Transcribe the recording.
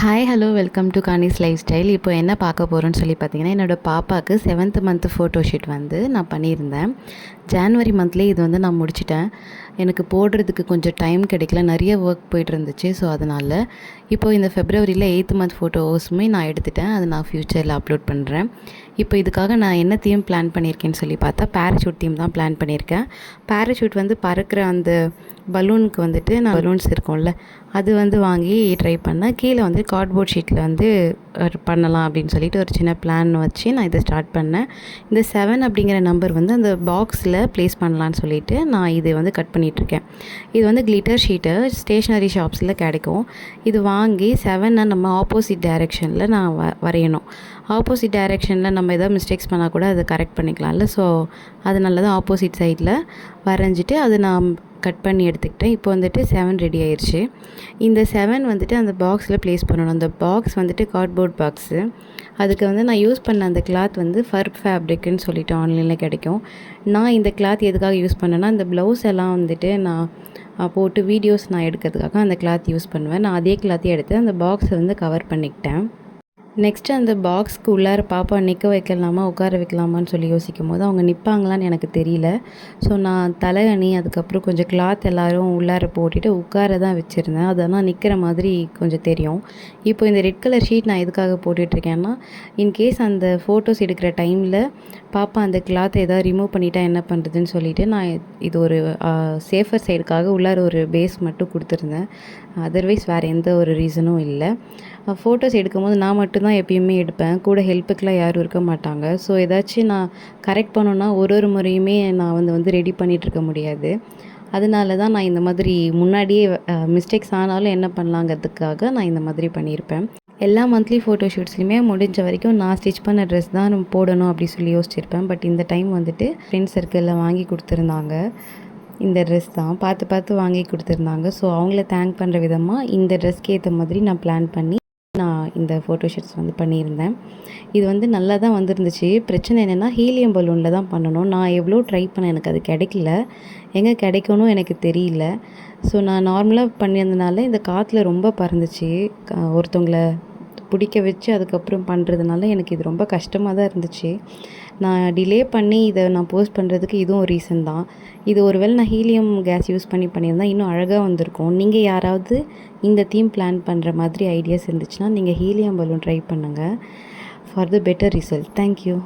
Hi hello welcome to Kani's life style. இப்போ என்ன பார்க்க போகிறோன்னு சொல்லி பார்த்தீங்கன்னா, என்னோடய பாப்பாவுக்கு 7th மந்த் ஃபோட்டோ ஷூட் வந்து நான் பண்ணியிருந்தேன். ஜான்வரி மந்த்லேயே இது வந்து நான் முடிச்சிட்டேன். எனக்கு போடுறதுக்கு கொஞ்சம் டைம் கிடைக்கல, நிறைய ஒர்க் போய்ட்டு இருந்துச்சு. ஸோ அதனால் இப்போ இந்த ஃபெப்ரவரியில் 8th மந்த் ஃபோட்டோஸுமே நான் எடுத்துட்டேன். அது நான் ஃப்யூச்சரில் அப்லோட் பண்ணுறேன். இப்போ இதுக்காக நான் என்ன தீம் பிளான் பண்ணியிருக்கேன்னு சொல்லி பார்த்தா, பேராஷூட் தீம் தான் பிளான் பண்ணியிருக்கேன். பேராஷூட் வந்து பறக்கிற அந்த பலூனுக்கு வந்துட்டு நான் பலூன்ஸ் இருக்கும்ல, அது வந்து வாங்கி ட்ரை பண்ணேன். கீழே வந்து கார்ட்போர்ட் ஷீட்டில் வந்து பண்ணலாம் அப்படின்னு சொல்லிட்டு ஒரு சின்ன பிளான் வச்சு நான் இதை ஸ்டார்ட் பண்ணேன். இந்த 7 அப்படிங்கிற நம்பர் வந்து அந்த பாக்ஸில் ப்ளேஸ் பண்ணலான்னு சொல்லிட்டு நான் இதை வந்து கட் பண்ணிகிட்ருக்கேன். இது வந்து கிளிட்டர் ஷீட்டு ஸ்டேஷ்னரி ஷாப்ஸில் கிடைக்கும். இது வாங்கி 7 நம்ம ஆப்போசிட் டைரெக்ஷனில் நான் வரையணும். ஆப்போசிட் டைரெக்ஷனில் நம்ம எதாவது மிஸ்டேக்ஸ் பண்ணால் கூட அதை கரெக்ட் பண்ணிக்கலாம்ல. ஸோ அதனால தான் ஆப்போசிட் சைடில் வரைஞ்சிட்டு அதை நான் கட் பண்ணி எடுத்துக்கிட்டேன். இப்போ வந்துட்டு 7 ரெடி ஆயிடுச்சு. இந்த 7 வந்துட்டு அந்த பாக்ஸில் ப்ளேஸ் பண்ணணும். அந்த பாக்ஸ் வந்துட்டு கார்ட்போர்ட் பாக்ஸு. அதுக்கு வந்து நான் யூஸ் பண்ண அந்த கிளாத் வந்து ஃபர் ஃபேப்ரிக்குன்னு சொல்லிட்டு ஆன்லைனில் கிடைக்கும். நான் இந்த கிளாத் எதுக்காக யூஸ் பண்ணேன்னா, இந்த ப்ளவுஸ் எல்லாம் வந்துட்டு நான் போட்டு வீடியோஸ் நான் எடுக்கிறதுக்காக அந்த கிளாத் யூஸ் பண்ணுவேன். நான் அதே கிளாத்தையே எடுத்து அந்த பாக்ஸை வந்து கவர் பண்ணிக்கிட்டேன். நெக்ஸ்ட்டு அந்த பாக்ஸ்க்கு உள்ளார பாப்பா நிற்க வைக்கலாமா உட்கார வைக்கலாமான்னு சொல்லி யோசிக்கும் போது அவங்க நிற்பாங்களான்னு எனக்கு தெரியல. ஸோ நான் தலையணி அதுக்கப்புறம் கொஞ்சம் கிளாத் எல்லோரும் உள்ளார போட்டுட்டு உட்கார தான் வச்சுருந்தேன். அதெல்லாம் நிற்கிற மாதிரி கொஞ்சம் தெரியும். இப்போ இந்த ரெட் கலர் ஷீட் நான் எதுக்காக போட்டுட்ருக்கேன்னா, இன்கேஸ் அந்த ஃபோட்டோஸ் எடுக்கிற டைமில் பாப்பா அந்த கிளாத்தை எதாவது ரிமூவ் பண்ணிட்டா என்ன பண்ணுறதுன்னு சொல்லிவிட்டு நான் இது ஒரு சேஃபர் சைடுக்காக உள்ளார ஒரு பேஸ் மட்டும் கொடுத்துருந்தேன். அதர்வைஸ் வேறு எந்த ஒரு ரீசனும் இல்லை. ஃபோட்டோஸ் எடுக்கும்போது நான் மட்டும்தான் எப்பயுமே எடுப்பேன். கூட ஹெல்ப்புக்கெலாம் யாரும் இருக்க மாட்டாங்க. ஸோ ஏதாச்சும் நான் கரெக்ட் பண்ணணுன்னா ஒரு முறையுமே நான் வந்து ரெடி பண்ணிகிட்ருக்க முடியாது. அதனால தான் நான் இந்த மாதிரி முன்னாடியே மிஸ்டேக்ஸ் ஆனாலும் என்ன பண்ணலாங்கிறதுக்காக நான் இந்த மாதிரி பண்ணியிருப்பேன். எல்லா மந்த்லி ஃபோட்டோ ஷூட்ஸ்லையுமே முடிஞ்ச வரைக்கும் நான் ஸ்டிச் பண்ண ட்ரெஸ் தான் நம்ம போடணும் அப்படி சொல்லி யோசிச்சிருப்பேன். பட் இந்த டைம் வந்துட்டு ஃப்ரெண்ட்ஸ் சர்க்கிளில் வாங்கி கொடுத்துருந்தாங்க. இந்த ட்ரெஸ் தான் பார்த்து வாங்கி கொடுத்துருந்தாங்க. ஸோ அவங்கள தேங்க் பண்ணுற விதமாக இந்த ட்ரெஸ்க்கு ஏற்ற மாதிரி நான் பிளான் பண்ணி நான் இந்த ஃபோட்டோ ஷூட்ஸ் வந்து பண்ணியிருந்தேன். இது வந்து நல்லா தான் வந்துருந்துச்சு. பிரச்சனை என்னென்னா, ஹீலியம் பலூனில் தான் பண்ணணும். நான் எவ்வளோ ட்ரை பண்ணேன், எனக்கு அது கிடைக்கல. எங்கே கிடைக்கணும் எனக்கு தெரியல. ஸோ நான் நார்மலாக பண்ணியிருந்தனால இந்த காற்றுல ரொம்ப பறந்துச்சு. ஒருத்தவங்கள பிடிக்க வச்சு அதுக்கப்புறம் பண்ணுறதுனால எனக்கு இது ரொம்ப கஷ்டமாக தான் இருந்துச்சு. நான் டிலே பண்ணி இதை நான் போஸ்ட் பண்ணுறதுக்கு இதுவும் ஒரு ரீசன் தான். இது ஒருவேளை நான் ஹீலியம் கேஸ் யூஸ் பண்ணியிருந்தால் இன்னும் அழகாக வந்திருக்கும். நீங்கள் யாராவது இந்த தீம் பிளான் பண்ணுற மாதிரி ஐடியாஸ் இருந்துச்சுன்னா நீங்கள் ஹீலியம் பலூன் ட்ரை பண்ணுங்கள் for the better result. Thank you.